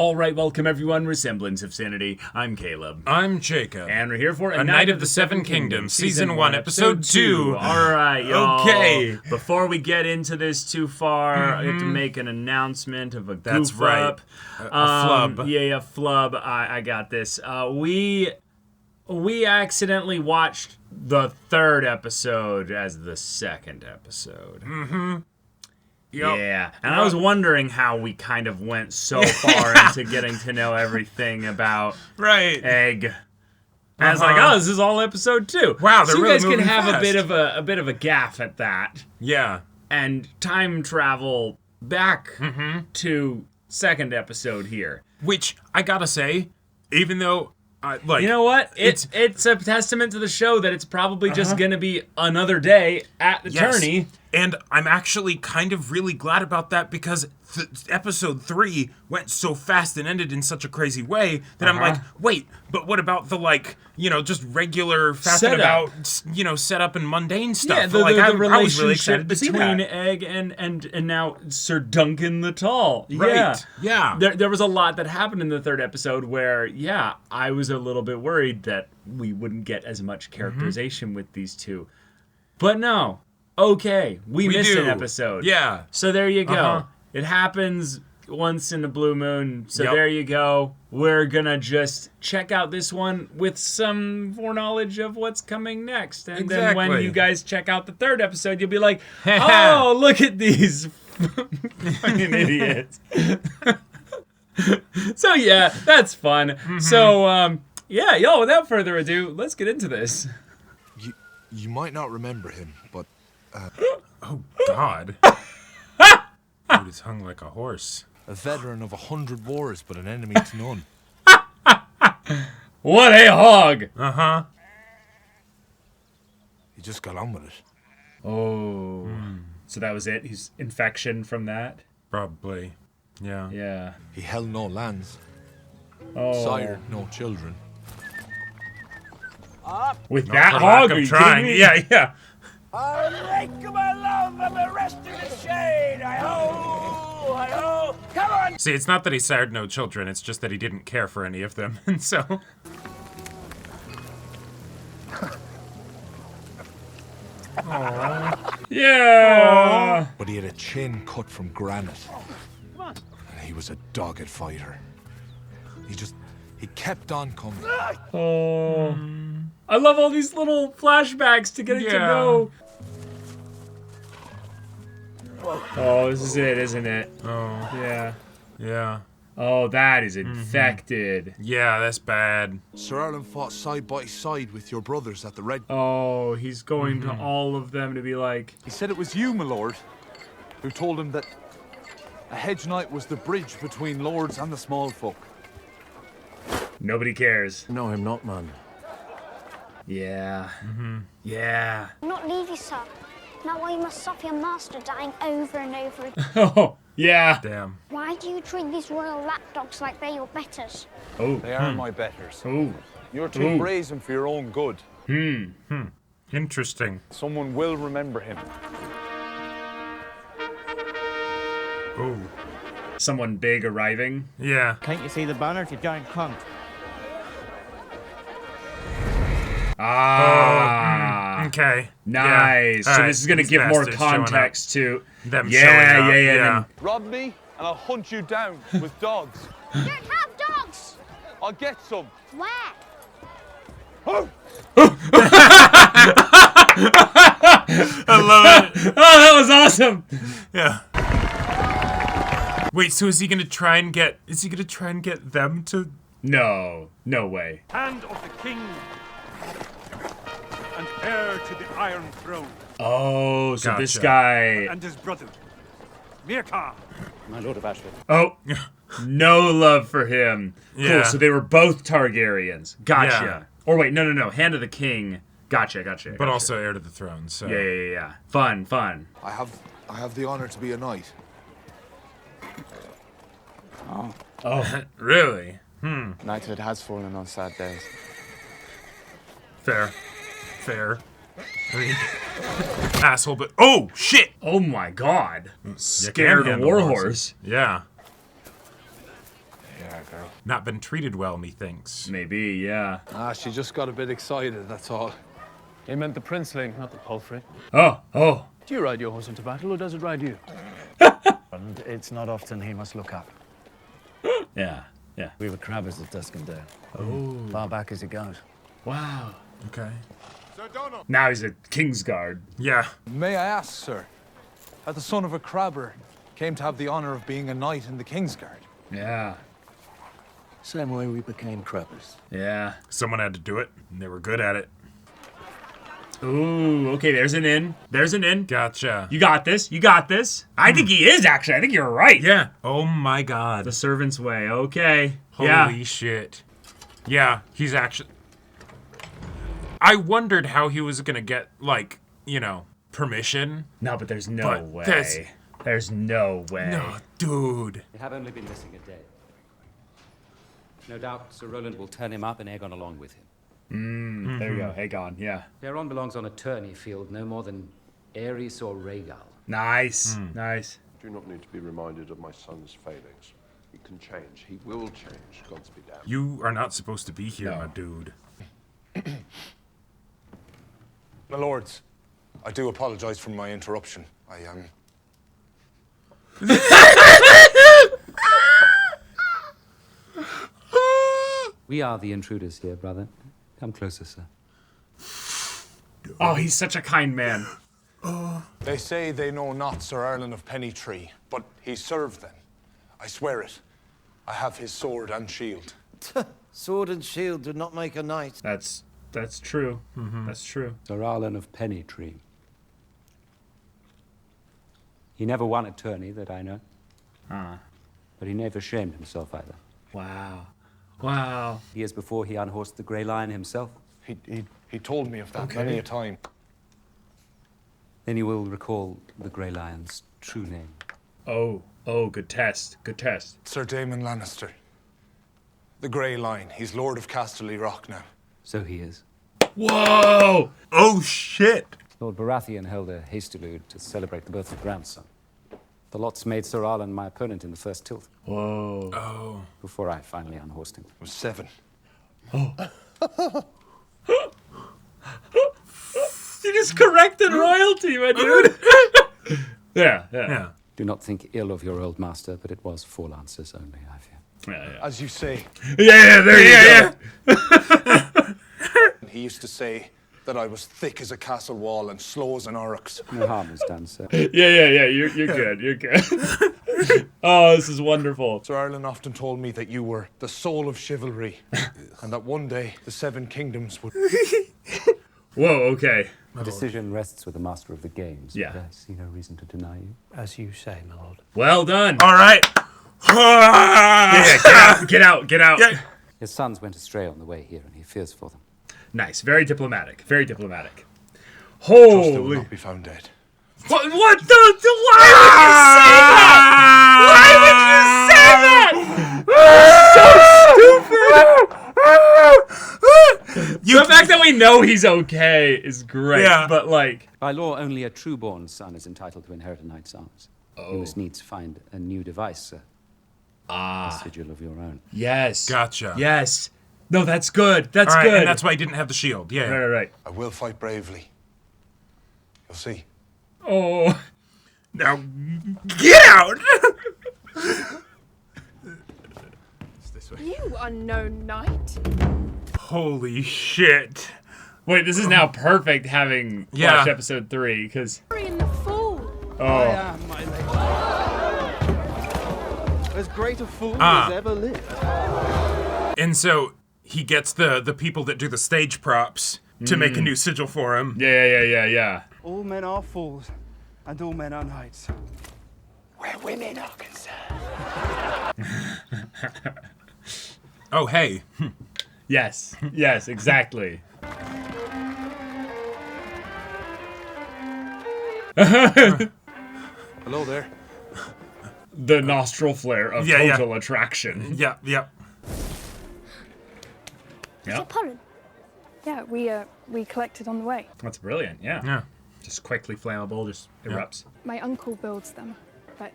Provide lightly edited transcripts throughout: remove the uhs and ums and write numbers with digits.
All right, welcome everyone. Semblance of Sanity. I'm Caleb. I'm Jacob. And we're here for A Night of the Seven Kingdoms, Season 1, Episode 2. All right, y'all. Okay. Before we get into this too far, I have to make an announcement of a goof That's right. up. A flub. Yeah, flub. I got this. We accidentally watched the third episode as the second episode. Yep. Yeah, and I was wondering how we kind of went so far into getting to know everything about Egg. And I was like, oh, this is all episode 2. Wow, they're so you really guys can moving have fast. a bit of a gaff at that, Yeah. and time travel back to second episode here. Which, I gotta say, even though, You know what? It's a testament to the show that it's probably just gonna be another day at the tourney. And I'm actually kind of really glad about that because episode 3 went so fast and ended in such a crazy way that I'm like, wait, but what about the, just regular fast and about, setup and mundane stuff? Yeah, the I relationship was really excited to see between that. Egg and now Sir Duncan the Tall. Right, yeah. There was a lot that happened in the third episode where, I was a little bit worried that we wouldn't get as much characterization with these two. But no. Okay, we missed an episode. Yeah. So there you go. It happens once in a blue moon. So there you go. We're gonna just check out this one with some foreknowledge of what's coming next. And then when you guys check out the third episode, you'll be like, oh, look at these fucking idiots. So yeah, that's fun. So y'all, without further ado, let's get into this. You might not remember him, but Oh, God. Dude is hung like a horse. a veteran of 100 wars, but an enemy to none. What a hog! He just got on with it. Oh. So that was it? He's infection from that? Probably. Yeah. Yeah. He held no lands, Oh. sired no children. With Not that for hog? lack Are of you trying. kidding me? Yeah. I'll make my love and the rest of the shade. Hi-ho, come on. See, it's not that he sired no children, it's just that he didn't care for any of them, and so... Yeah. But he had a chin cut from granite. And he was a dogged fighter. He kept on coming. Oh. I love all these little flashbacks to getting to know. Oh, this is it, isn't it? Oh. Yeah. Yeah. Oh, that is infected. Yeah, that's bad. Sir Erlen fought side by side with your brothers at the Red... Oh, he's going to all of them to be like... He said it was you, my lord, who told him that a hedge knight was the bridge between lords and the small folk. Nobody cares. No, I'm not, man. Yeah. Yeah. Not leave you, sir. Not while you must suffer your master dying over and over again. Oh, yeah. Damn. Why do you treat these royal lapdogs like they're your betters? Oh. They are my betters. Oh. You're too brazen for your own good. Interesting. Someone will remember him. Oh. Someone big arriving. Yeah. Can't you see the banner, you giant cunt? Ah. Okay. Nice. Yeah. So this is going to These give more bastards showing context to... Them showing up. Yeah. Rob me, and I'll hunt you down with dogs. You don't have dogs! I'll get some. Where? I love it. Oh, that was awesome. Yeah. Wait, so is he gonna try and get them to... No. No way. Hand of the king and heir to the Iron Throne Oh, so this Gotcha. guy... and his brother, Mirka. My lord of Ashford. Oh, no love for him. Cool, Yeah. so they were both Targaryens. Gotcha. Yeah. Or wait, no. Hand of the King. Gotcha. But also heir to the throne, so... Yeah. Fun. I have the honor to be a knight. Oh, Really? Knighthood has fallen on sad days. Fair. I mean... asshole, but... Oh, shit! oh my God. You Scared can handle warhorse. horses. Yeah. Yeah, girl. Not been treated well, methinks. Maybe, yeah. Ah, she just got a bit excited, that's all. He meant the princeling, not the palfrey. Oh. Do you ride your horse into battle, or does it ride you? And it's not often he must look up. Yeah. We were crabbers at Duskendale. Oh. Far back as it goes. Wow. Okay. Now he's a Kingsguard. Yeah. May I ask, sir, how the son of a crabber came to have the honor of being a knight in the Kingsguard? Yeah. Same way we became crabbers. Yeah. Someone had to do it, and they were good at it. Ooh, okay, there's an in. Gotcha. You got this. I think he is, actually. I think you're right. Yeah. Oh my god. The servant's way. Okay. Holy shit. Yeah, he's actually... I wondered how he was gonna get, like, permission. No, but there's no way. There's no way. No, dude. They have only been missing a day. No doubt Sir Roland will turn him up and Aegon along with him. There you go. Aegon, yeah. Aegon belongs on a tourney field no more than Ares or Rhaegal. Nice. Nice. Do not need to be reminded of my son's failings. He can change. He will change. Gods be damned. You are not supposed to be here, my dude. My lords, I do apologize for my interruption. We are the intruders here, brother. Come closer, sir. Oh, he's such a kind man. They say they know not Sir Erlen of Pennytree, but he served them. I swear it. I have his sword and shield. Sword and shield do not make a knight. That's true. That's true. Sir Arlen of Pennytree. He never won a tourney that I know. But he never shamed himself either. Wow. Years before he unhorsed the Grey Lion himself. He told me of that many a time. Then you will recall the Grey Lion's true name. Oh, good test. Sir Daemon Lannister. The Grey Lion. He's Lord of Casterly Rock now. So he is. Whoa! Oh, shit! Lord Baratheon held a hastelude to celebrate the birth of grandson. The lots made Sir Arlen my opponent in the first tilt. Whoa. Oh. Before I finally unhorsed him. It was 7. You just corrected royalty, my dude. Yeah. Do not think ill of your old master, but it was 4 lances only, I fear. Yeah. As you say. Yeah, there you go. He used to say that I was thick as a castle wall and slow as an oryx. No harm is done, sir. Yeah. You're good. Oh, this is wonderful. Sir Erlen often told me that you were the soul of chivalry, and that one day the 7 kingdoms would... Whoa, okay. The decision rests with the master of the games. Yeah. But I see no reason to deny you. As you say, my lord. Well done. All right. Get out. Yeah. His sons went astray on the way here, and he fears for them. Nice. Very diplomatic. Trust they will Holy. not be found dead. What the? Why would you say that? So stupid. The fact that we know he's okay is great. Yeah. But like, By law, only a true-born son is entitled to inherit a knight's arms. You must needs find a new device, sir. A sigil of your own. yes. Gotcha. Yes. No, that's good. That's All right, good. and that's why he didn't have the shield. Yeah. Right. I will fight bravely. You'll see. Oh. Now, get out! You unknown knight. Holy shit. Wait, this is now perfect having watched episode 3, because... In the fool. I am, my lady. As great a fool as ever lived. And so he gets the people that do the stage props to make a new sigil for him. Yeah. All men are fools, and all men are knights. Where women are concerned. Oh, hey. Yes, exactly. Hello there. The nostril flare of total attraction. Yeah. Is it pollen? Yeah, we collected on the way. That's brilliant, yeah. Just quickly flammable, just erupts. My uncle builds them, but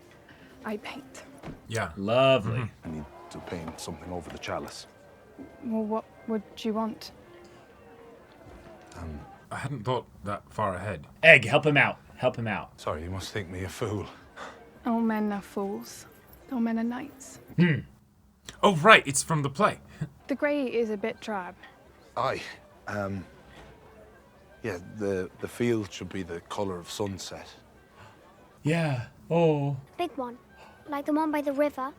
I paint. Yeah. Lovely. I need to paint something over the chalice. Well, what would you want? I hadn't thought that far ahead. Egg, help him out. Help him out. Sorry, you must think me a fool. All men are fools. All men are knights. Oh, right, it's from the play. The grey is a bit drab. Aye. Yeah, the field should be the colour of sunset. Yeah. Oh. Big one. Like the one by the river,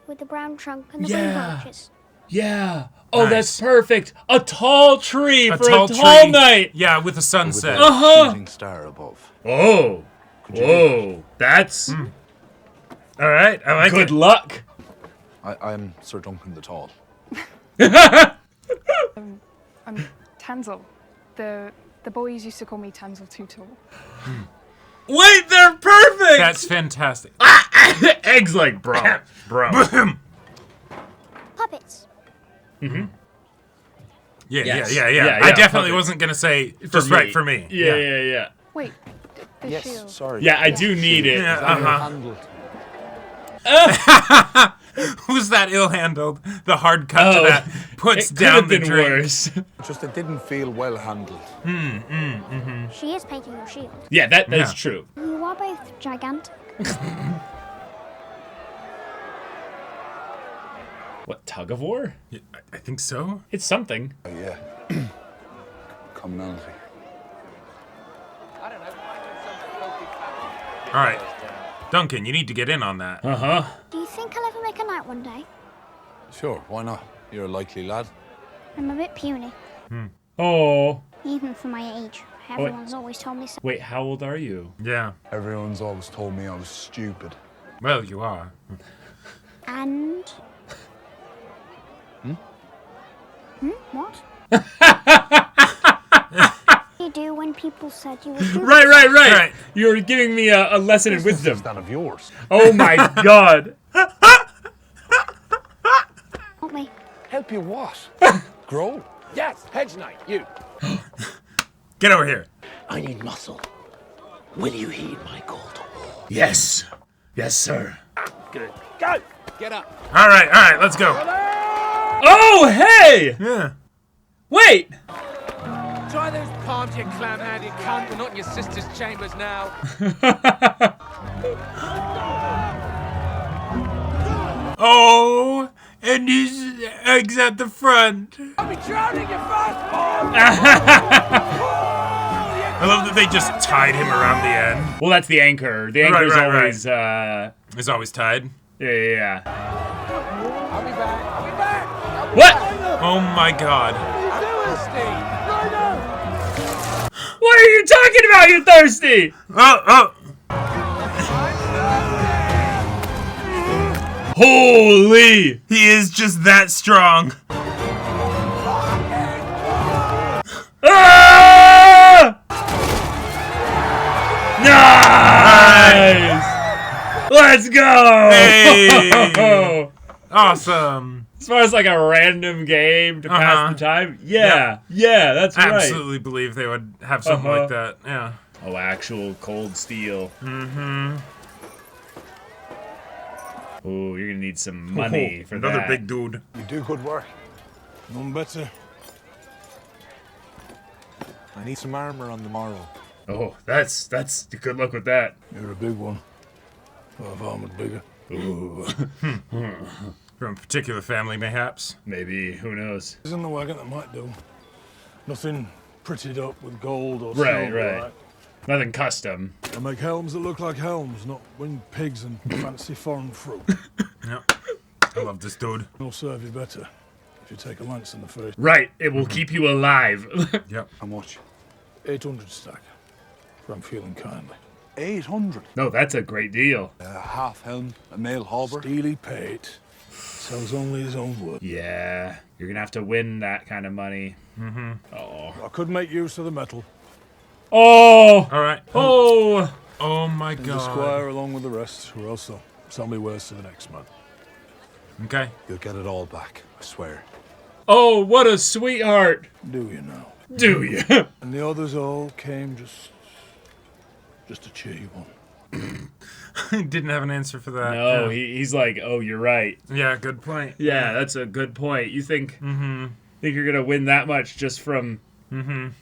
with the brown trunk and the green Yeah. branches. Yeah. Oh, Nice. that's perfect. A tall tree for a tall tree. night. Yeah, with a sunset. With a shooting star above. Oh. Could you do Whoa. That's All right, I like good it. luck. I'm Sir Duncan the Tall. I'm Tansel. The boys used to call me Tansel Too Tall. Wait, they're perfect. That's fantastic. Egg's like, bro. Puppets. Mm-hmm. Yeah, Yes. yeah. Yeah, I yeah, definitely perfect. wasn't gonna say just right for me. Yeah. Wait, the Yes, shield. sorry. Yeah, I do need it. Yeah, Handled. Who's that ill-handled? The hard cut to that puts It could down have the been drink. worse. Just it didn't feel well handled. She is painting your shield. Yeah, that's Yeah. true. You are both gigantic. What, tug of war? Yeah, I think so. It's something. Oh, yeah. Commonality. All right, Duncan, you need to get in on that. Uh-huh. Do you think I'll ever make a knight one day? Sure, why not? You're a likely lad. I'm a bit puny, Oh. even for my age. Everyone's always told me so. Wait, how old are you? Yeah. Everyone's always told me I was stupid. Well, you are. And... What? What do you do when people said you were stupid? Right. Right. You were giving me a lesson in This wisdom. is that of yours. Oh my god. Help me. Help you what? Grow. Yes, hedge knight, you. Get over here. I need muscle. Will you heed my call to war? Yes. Yes, sir. Good. Go! Get up. All right, let's go. Oh, hey! Yeah. Wait! Try those palms, you clam-handed cunt. We're not in your sister's chambers now. Oh, and his eggs at the front. I'll be drowning your firstborn! I love that they just tied him around the end. Well, that's the anchor. The anchor's Right. always, He's always tied. yeah. I'll be back. I'll be back. What? Oh my god. What are you talking about, you thirsty? Oh. Holy! He is just that strong. Ah! Nice! Let's go! Hey! Awesome. As far as like a random game to pass the time, yeah, that's right. Absolutely believe they would have something like that. Yeah. Oh, actual cold steel. Mm-hmm. Oh, you're gonna need some money for another that. big dude. You do good work. None better. I need some armor on the morrow. Oh, that's good luck with that. You're a big one. I've armored bigger. Ooh. From a particular family, mayhaps. Maybe, who knows? There's in the wagon that might do. Nothing prettied up with gold or Right, silver. right. Nothing custom. I make helms that look like helms, not winged pigs and fancy foreign fruit. Yep. I love this dude. It'll serve you better if you take a lance in the face. Right, it will keep you alive. Yep. How much? 800 stack. If I'm feeling kindly. 800. No, that's a great deal. A half helm, a mail halberd. Steely pate. Sells only his own word. Yeah, you're gonna have to win that kind of money. Mm-hmm. Oh. I could make use of the metal. Oh! All right. Oh! Oh my And the god. Squire along with the rest, or else they'll sell me wares to the next man. Okay. You'll get it all back, I swear. Oh, what a sweetheart! Do you now? Do you? And the others all came just to cheer you on. Didn't have an answer for that. No, yeah. he's like, oh, you're right. Yeah, good point. Yeah, that's a good point. You think think you're gonna win that much just from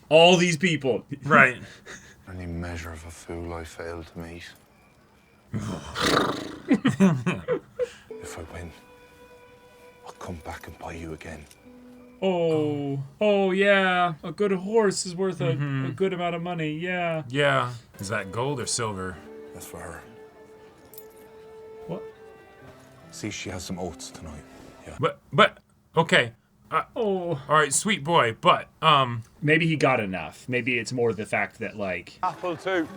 all these people? Right. Any measure of a fool I fail to meet. If I win, I'll come back and buy you again. Oh yeah, a good horse is worth a good amount of money. Yeah. Yeah. Is that gold or silver? That's for her. What? See, she has some oats tonight. Yeah. But okay. All right, sweet boy. But maybe he got enough. Maybe it's more the fact that like apple too.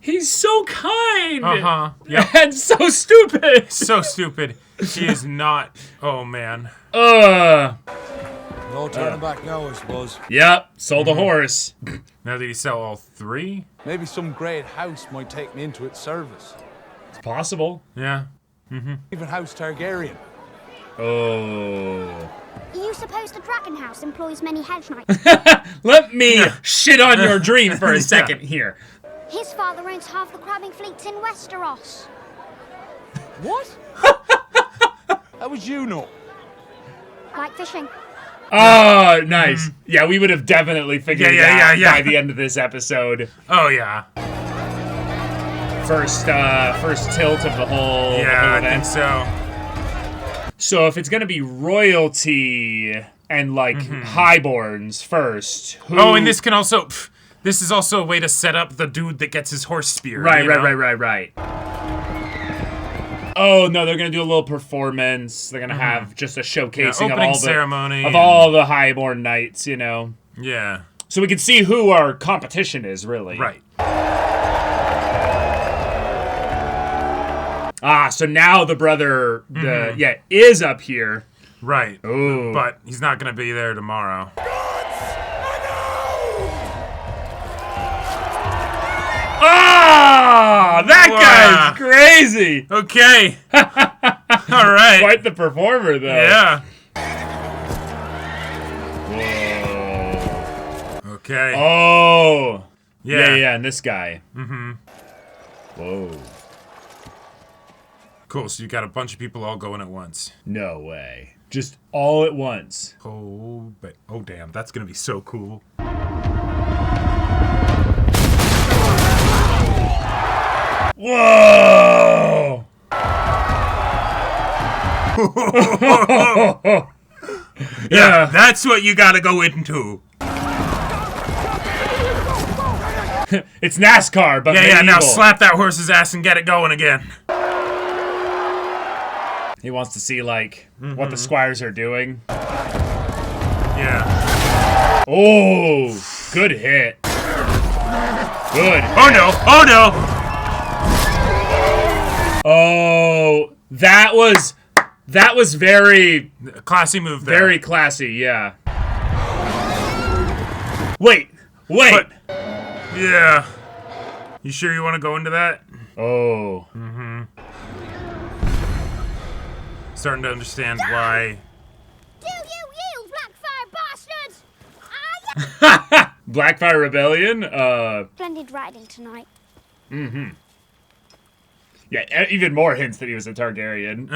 He's so kind. Yeah. And so stupid. So stupid. He is not. Oh man. No turning back now, I suppose. Yep. Sold a horse. Now did he sell all 3? Maybe some great house might take me into its service. It's possible. Yeah. Even House Targaryen. Are you suppose the Dragon House employs many hedge knights? Let me shit on your dream for a second here. His father owns half the crabbing fleets in Westeros. What? How would you know? Like fishing. Oh, nice. Yeah, we would have definitely figured it out by the end of this episode. Oh yeah. First tilt of the whole. Yeah, I think so. So if it's gonna be royalty and like highborns first. And this can also. This is also a way to set up the dude that gets his horse speared. Right. Oh no, they're gonna do a little performance. They're gonna have just a showcasing of all the ceremony of all the highborn knights, you know. Yeah. So we can see who our competition is, really. Right. So now the brother, is up here. Right. Ooh. But he's not gonna be there tomorrow. That guy's crazy. Okay. All right. Quite the performer, though. Yeah. Whoa. Okay. Oh. Yeah, and this guy. Whoa. Cool, so you got a bunch of people all going at once. No way. Just all at once. Oh damn, that's gonna be so cool. Whoa! Yeah, that's what you gotta go into. It's NASCAR, but yeah, now slap that horse's ass and get it going again. He wants to see, like, what the Squires are doing. Yeah. Oh, good hit. Good. Oh no! Oh no! Oh, that was very classy move there. Very classy, yeah. Wait. But, yeah. You sure you want to go into that? Oh. Starting to understand why. Do you Blackfire bastards? Blackfire Rebellion? Splendid riding tonight. Yeah, even more hints that he was a Targaryen.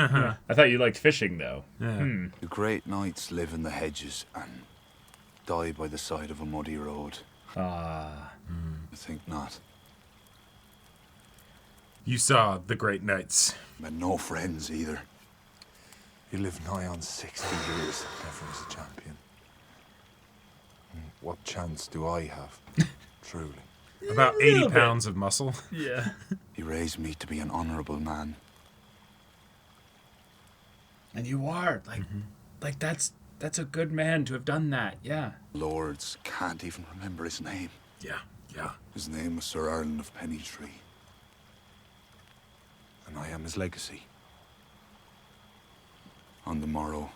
I thought you liked fishing, though. The great knights live in the hedges and die by the side of a muddy road. I think not. You saw the great knights. But no friends either. You live nigh on 60 years, never as a champion. What chance do I have? Truly. About 80 pounds of muscle. Yeah. He raised me to be an honorable man. And you are, like that's a good man to have done that, yeah. Lords can't even remember his name. Yeah. His name was Sir Erlen of Pennytree. And I am his legacy. On the morrow,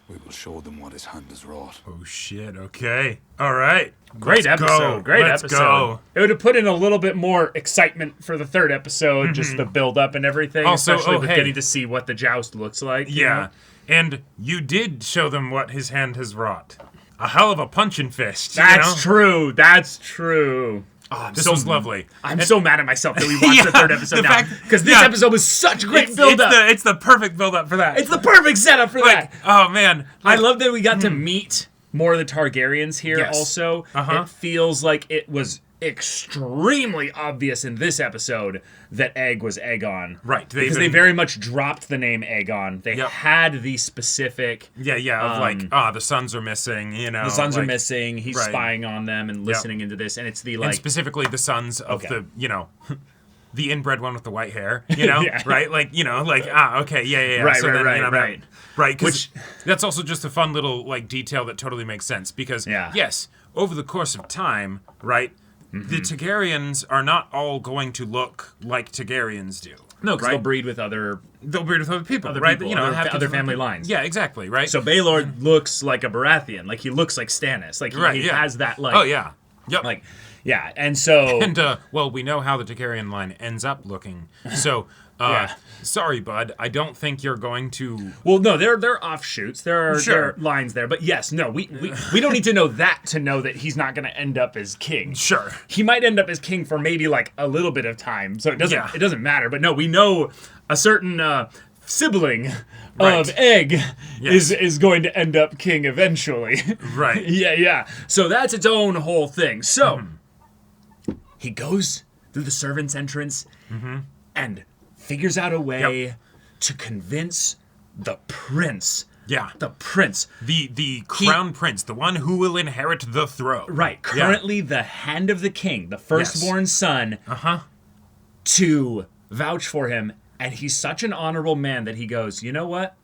we will show them what his hand has wrought. Oh shit, okay. Alright. Great episode. Let's go. It would have put in a little bit more excitement for the third episode, just the build up and everything. Also, especially with getting to see what the joust looks like. Yeah. You know? And you did show them what his hand has wrought. A hell of a punching fist. That's true. Oh, this was lovely. I'm so mad at myself that we watched the third episode now. Because this episode was such great build-up. It's the perfect build-up for that. It's the perfect setup for that. Oh, man. I love that we got to meet more of the Targaryens here also. It feels like it was extremely obvious in this episode that Egg was Aegon. Right. Because they very much dropped the name Aegon. They had the specific... of the sons are missing, The sons are missing. He's spying on them and listening into this. And it's the, And specifically the sons of the, the inbred one with the white hair, right? Right, Right. Right, because that's also just a fun little, detail that totally makes sense. Because, yes, over the course of time, right, the Targaryens are not all going to look like Targaryens do. No, because they'll breed with other people, right? People, have other family lines. Yeah, exactly, right? So Baelor looks like a Baratheon. Like, he looks like Stannis. Like, he has that, Oh, yeah. Yep. And so... And, we know how the Targaryen line ends up looking. So... sorry, bud. I don't think you're going to. Well, no, they're offshoots. There are lines there, but yes, no, we don't need to know that to know that he's not going to end up as king. Sure, he might end up as king for maybe a little bit of time, so it doesn't matter. But no, we know a certain sibling of Egg is going to end up king eventually. Right. Yeah. So that's its own whole thing. So he goes through the servants' entrance and figures out a way to convince the prince. Yeah. The prince. The crown prince, the one who will inherit the throne. Right. Currently the hand of the king, the firstborn son, to vouch for him. And he's such an honorable man that he goes, you know what?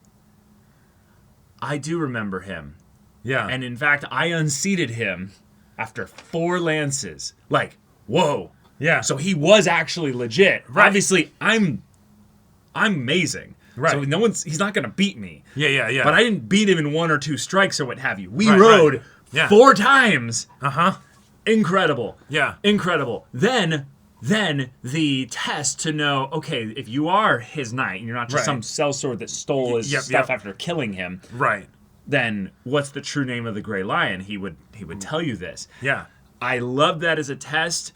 I do remember him. Yeah. And in fact, I unseated him after 4 lances. Whoa. Yeah. So he was actually legit. Right. Obviously, I'm amazing. Right. So he's not going to beat me. Yeah. But I didn't beat him in 1 or 2 strikes or what have you. We rode 4 times. Incredible. Yeah. Incredible. Then the test to know, okay, if you are his knight and you're not just some sellsword that stole his stuff after killing him. Right. Then what's the true name of the Grey Lion? He would tell you this. Yeah. I love that as a test.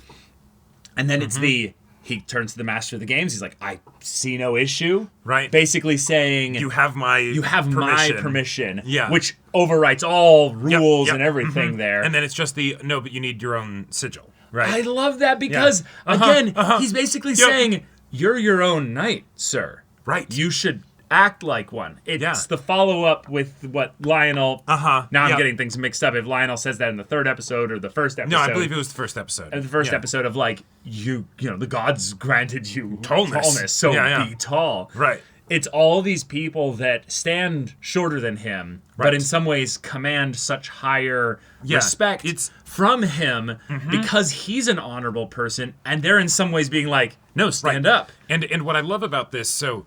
And then it's he turns to the master of the games. He's like, I see no issue. Right. Basically saying, you have my permission. Yeah. Which overwrites all rules and everything there. And then it's just no, but you need your own sigil. Right. I love that because, again, he's basically saying, you're your own knight, sir. Right. You should act like one. It's the follow-up with what Lionel... Now I'm getting things mixed up. If Lionel says that in the 3rd episode or the 1st episode... No, I believe it was the 1st episode. The first episode of, the gods granted you tallness, so be tall. Right. It's all these people that stand shorter than him, but in some ways command such higher respect from him because he's an honorable person, and they're in some ways being like, no, stand up. And what I love about this, so...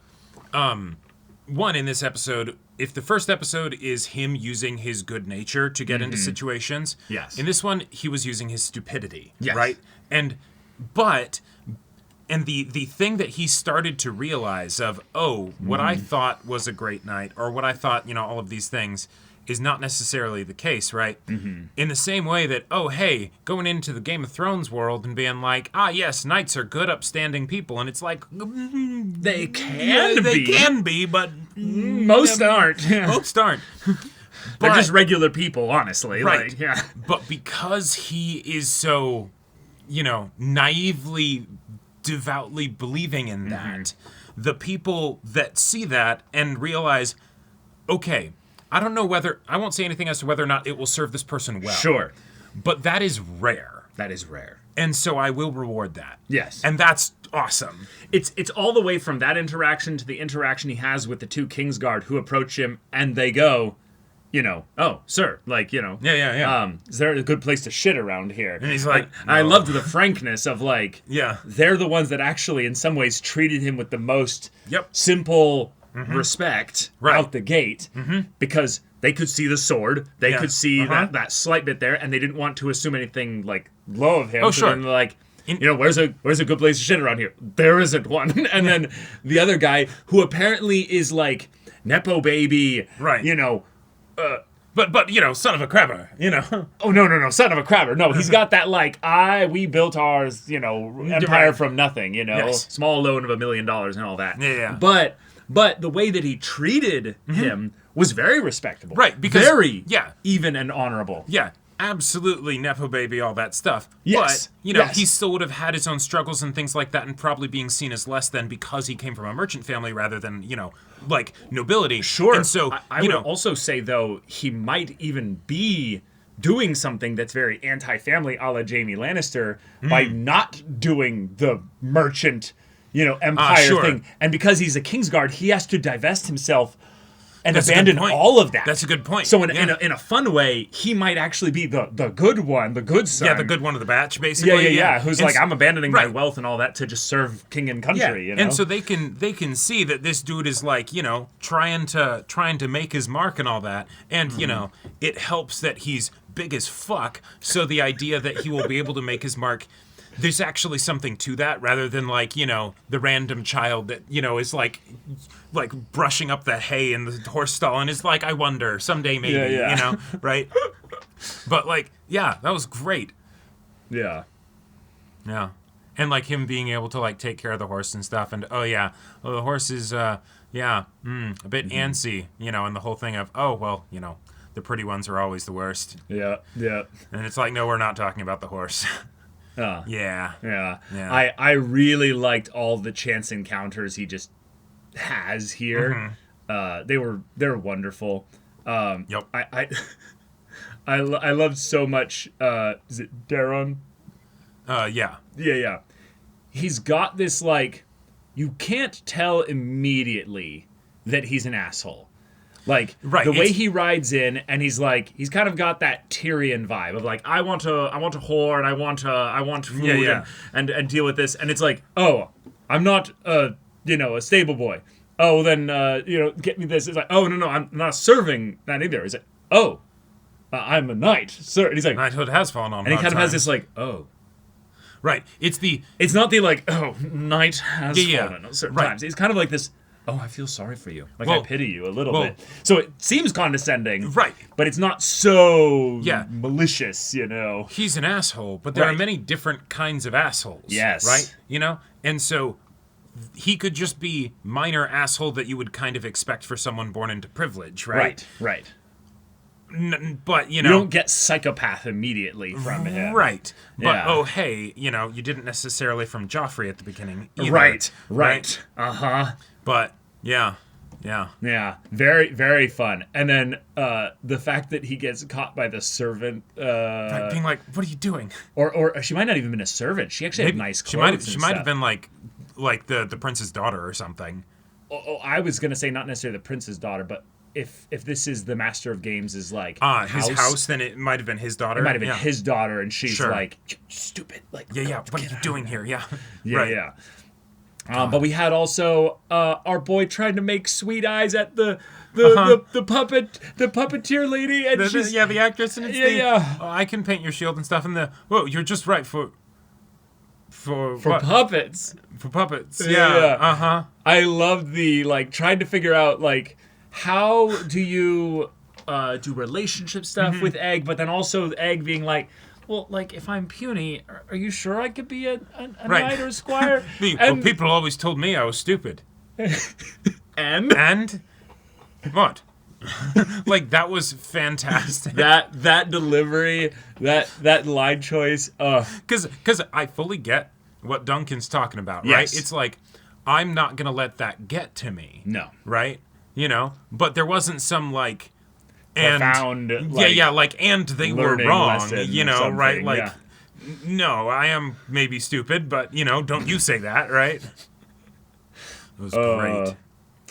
one, in this episode, if the first episode is him using his good nature to get into situations, in this one, he was using his stupidity, right? And the thing that he started to realize of, what I thought was a great night, or what I thought, all of these things, is not necessarily the case, right? In the same way that, going into the Game of Thrones world and being like, yes, knights are good, upstanding people, and it's like, they can be, but most aren't. Most aren't. They're just regular people, honestly. Right. But because he is so, naively, devoutly believing in that, the people that see that and realize, okay, I don't know I won't say anything as to whether or not it will serve this person well. Sure. But that is rare. That is rare. And so I will reward that. Yes. And that's awesome. It's all the way from that interaction to the interaction he has with the 2 Kingsguard who approach him and they go, oh, sir, is there a good place to shit around here? And he's like, no. I loved the frankness of they're the ones that actually in some ways treated him with the most simple respect out the gate because they could see the sword, they could see that slight bit there, and they didn't want to assume anything low of him. Oh, sure. Then where's a good place to shit around here? There isn't one. And then the other guy who apparently is Nepo baby, right? But you know, son of a crabber, you know. Oh no, son of a crabber. No, he's got that like we built ours, you know, empire from nothing, you know, small loan of $1 million and all that. Yeah. But the way that he treated him was very respectable. Right, because very even and honorable. Yeah. Absolutely, Nepo baby, all that stuff. Yes. But, you know, he still would have had his own struggles and things like that, and probably being seen as less than because he came from a merchant family rather than, you know, like nobility. Sure. And so, I would also say, though, he might even be doing something that's very anti-family a la Jaime Lannister by not doing the merchant, you know, empire thing. And because he's a Kingsguard, he has to divest himself and abandon all of that. That's a good point. So in a fun way, he might actually be the good one, the good son. Yeah, the good one of the batch, basically. Yeah. Who's like, I'm abandoning my wealth and all that to just serve king and country. You know? And so they can see that this dude is like, you know, trying to make his mark and all that. And you know, it helps that he's big as fuck. So the idea that he will be able to make his mark. There's actually something to that rather than like, you know, the random child that, you know, is like brushing up the hay in the horse stall and is like, I wonder, someday maybe, you know, right? But like, yeah, that was great. Yeah. Yeah. And like him being able to like take care of the horse and stuff and the horse is, a bit antsy, you know, and the whole thing of, you know, the pretty ones are always the worst. Yeah. And it's like, no, we're not talking about the horse. Yeah. I really liked all the chance encounters he just has here. They were wonderful. Yep. I loved so much. Is it Daron? Yeah. He's got this like, you can't tell immediately that he's an asshole. Like, the way he rides in, and he's kind of got that Tyrion vibe of like, I want a whore, and I want food, and deal with this, and it's like, oh, I'm not a stable boy. Oh, then get me this. It's like, oh no, I'm not serving that either. It's like, oh, I'm a knight, sir. And he's like, knighthood has fallen on. And he kind of has this like, oh. Right. It's not the like, oh, knight has fallen at certain times. It's kind of like this. Oh, I feel sorry for you. Like, I pity you a little bit. So it seems condescending. Right. But it's not so malicious, you know. He's an asshole, but there are many different kinds of assholes. Yes. Right? You know? And so he could just be minor asshole that you would kind of expect for someone born into privilege, right? Right. But, you know. You don't get psychopath immediately from him. Right. But, hey, you know, you didn't necessarily from Joffrey at the beginning either. Right. Uh-huh. But, yeah. Very, very fun. And then the fact that he gets caught by the servant, being like, "What are you doing?" Or she might not even have been a servant. She actually had nice clothes. She might have been like the prince's daughter or something. I was gonna say not necessarily the prince's daughter, but if this is the master of games is like his house, then it might have been his daughter. It might have been his daughter, and she's like, stupid. Like, what are you doing here? Yeah. Yeah. But we had also our boy trying to make sweet eyes at the puppeteer lady, and the actress, and it's I can paint your shield and stuff, and you're just right for puppets. For puppets, I loved the like trying to figure out like how do you do relationship stuff with Egg, but then also Egg being like, well, like, if I'm puny, are you sure I could be a knight or a squire? People always told me I was stupid. And? What? Like, that was fantastic. That delivery, that line choice. Because I fully get what Duncan's talking about, right? Yes. It's like, I'm not going to let that get to me. No. Right? You know? But there wasn't some, like... profound, and they were wrong, you know, right? Like, yeah. No, I am maybe stupid, but, you know, don't you say that, right? It was great.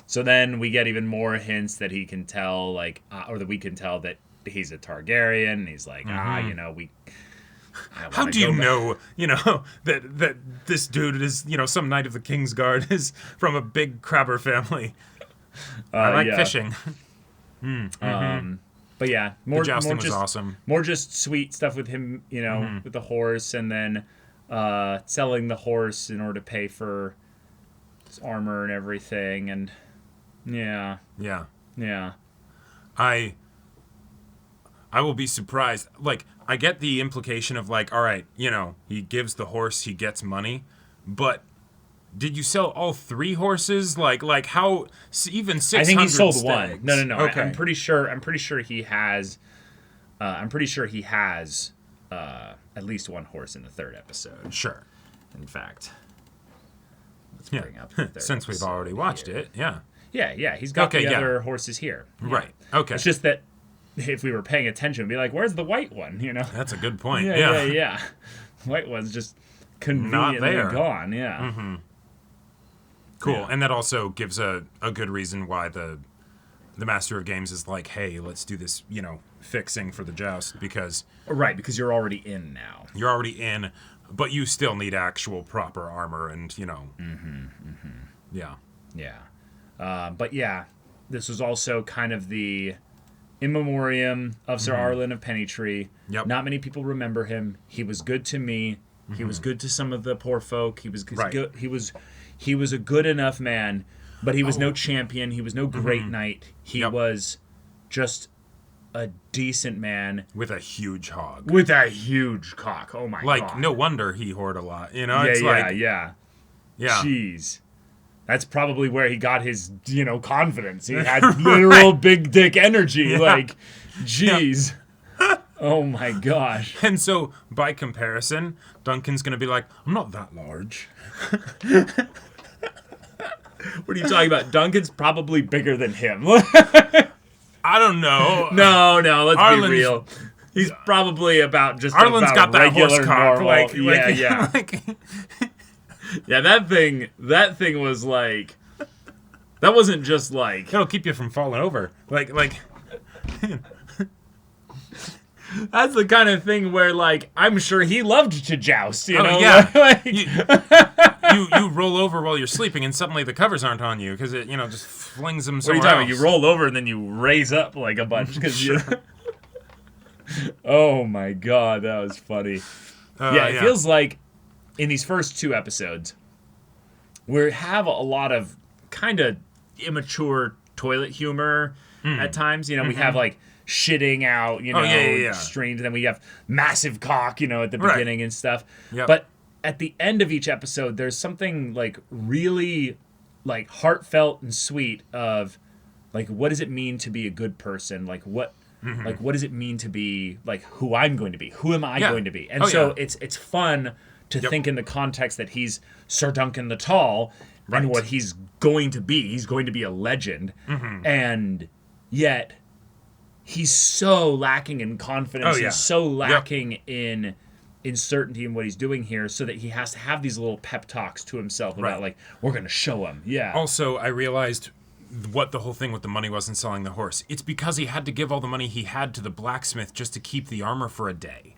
So then we get even more hints that he can tell, like, or that we can tell that he's a Targaryen. He's like, you know, how do you know, you know, that this dude is, you know, some knight of the Kingsguard is from a big crabber family? I like fishing. But yeah, the jousting was awesome. More just sweet stuff with him, you know, with the horse, and then selling the horse in order to pay for his armor and everything, and yeah. I will be surprised. Like, I get the implication of like, all right, you know, he gives the horse, he gets money, but did you sell all 3 horses? Like how even 600? I think he sold stags. one. No. Okay. I'm pretty sure he has. I'm pretty sure he has at least 1 horse in the 3rd episode. Sure. In fact, let's Yeah. bring up the 3rd Since we've already watched it, yeah. Yeah. He's got the other horses here. Yeah. Right. Okay. It's just that if we were paying attention, we'd be like, "Where's the white one?" You know. That's a good point. Yeah. White one's just conveniently gone. Yeah. Mm-hmm. Cool. Yeah. And that also gives a good reason why the Master of Games is like, hey, let's do this, you know, fixing for the joust, because because you're already in now. You're already in, but you still need actual proper armor, and you know. Yeah. But yeah, this was also kind of the in memoriam of Sir Arlen of Pennytree. Yep. Not many people remember him. He was good to me. He was good to some of the poor folk. He was good. He was a good enough man, but he was no champion. He was no great knight. He was just a decent man with a huge hog. With a huge cock. Oh my god. Like, no wonder he whored a lot. You know, Yeah. Jeez. That's probably where he got his, you know, confidence. He had literal big dick energy. Like, jeez. Oh my gosh. And so, by comparison, Duncan's going to be like, I'm not that large. What are you talking about? Duncan's probably bigger than him. I don't know. No, let's be real. He's probably about just Arlen's about got that regular horse cock. Normal. Yeah, that thing was like, that wasn't just like, it'll keep you from falling over. Like that's the kind of thing where, like, I'm sure he loved to joust, you know? Yeah. Like, you roll over while you're sleeping, and suddenly the covers aren't on you because it, you know, just flings them what are somewhere you talking else. about? You roll over and then you raise up like a bunch because you. Oh my god, that was funny. It feels like in these first 2 episodes, we have a lot of kind of immature toilet humor at times. You know, we have like shitting out, you know, streams, and then we have massive cock, you know, at the beginning and stuff. Yep. But at the end of each episode, there's something like really like heartfelt and sweet of like, what does it mean to be a good person? Like what does it mean to be like who I'm going to be? Who am I going to be? And it's fun to think in the context that he's Sir Duncan the Tall and what he's going to be. He's going to be a legend. And yet he's so lacking in confidence. He's so lacking in certainty in what he's doing here, so that he has to have these little pep talks to himself about like, we're going to show him. Yeah. Also, I realized what the whole thing with the money was in selling the horse. It's because he had to give all the money he had to the blacksmith just to keep the armor for a day.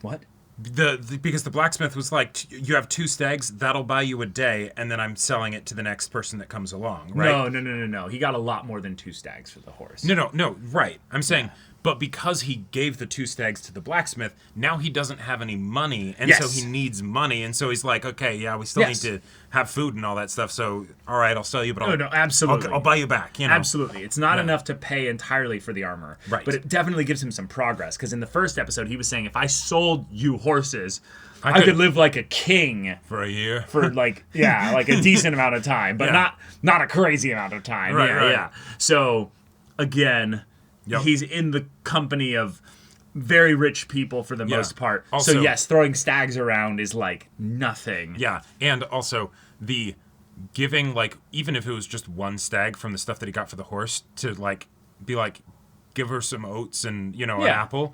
What? Because the blacksmith was like, you have 2 stags, that'll buy you a day, and then I'm selling it to the next person that comes along, right? No. He got a lot more than 2 stags for the horse. No, right. I'm saying, but because he gave the 2 stags to the blacksmith, now he doesn't have any money, and so he needs money, and so he's like, okay, yeah, we still need to have food and all that stuff, so, all right, I'll sell you, but absolutely. I'll buy you back, you know? Absolutely. It's not enough to pay entirely for the armor. Right. But it definitely gives him some progress, because in the first episode, he was saying, if I sold you horses, I could live like a king. For a year? For like, like a decent amount of time, but not a crazy amount of time. Right. So, again, he's in the company of very rich people for the most part. Also, so yes, throwing stags around is like nothing. Yeah, and also the giving, like, even if it was just 1 stag from the stuff that he got for the horse, to like be like, give her some oats and, you know, an apple.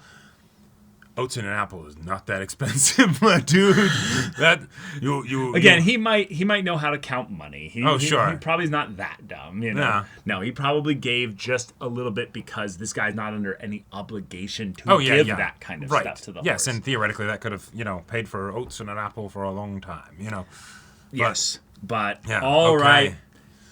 Oats and an apple is not that expensive, my dude. That you again, he might know how to count money. He probably is not that dumb, you know. Nah. No, he probably gave just a little bit because this guy's not under any obligation to give that kind of stuff to the horse. Yes, and theoretically that could have, you know, paid for oats and an apple for a long time, you know. But all right.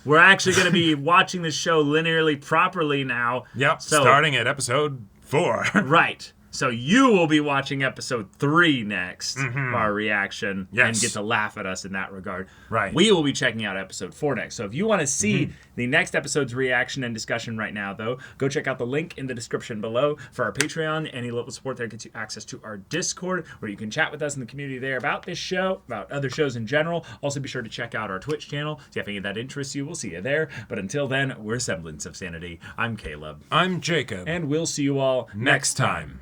We're actually going to be watching the show linearly properly now. Yep, starting at episode 4. Right. So you will be watching episode 3 next, our reaction, and get to laugh at us in that regard. Right. We will be checking out episode 4 next. So if you want to see the next episode's reaction and discussion right now, though, go check out the link in the description below for our Patreon. Any level of support there gets you access to our Discord, where you can chat with us in the community there about this show, about other shows in general. Also, be sure to check out our Twitch channel. See if any of that interests you. We'll see you there. But until then, we're Semblance of Sanity. I'm Caleb. I'm Jacob. And we'll see you all next time.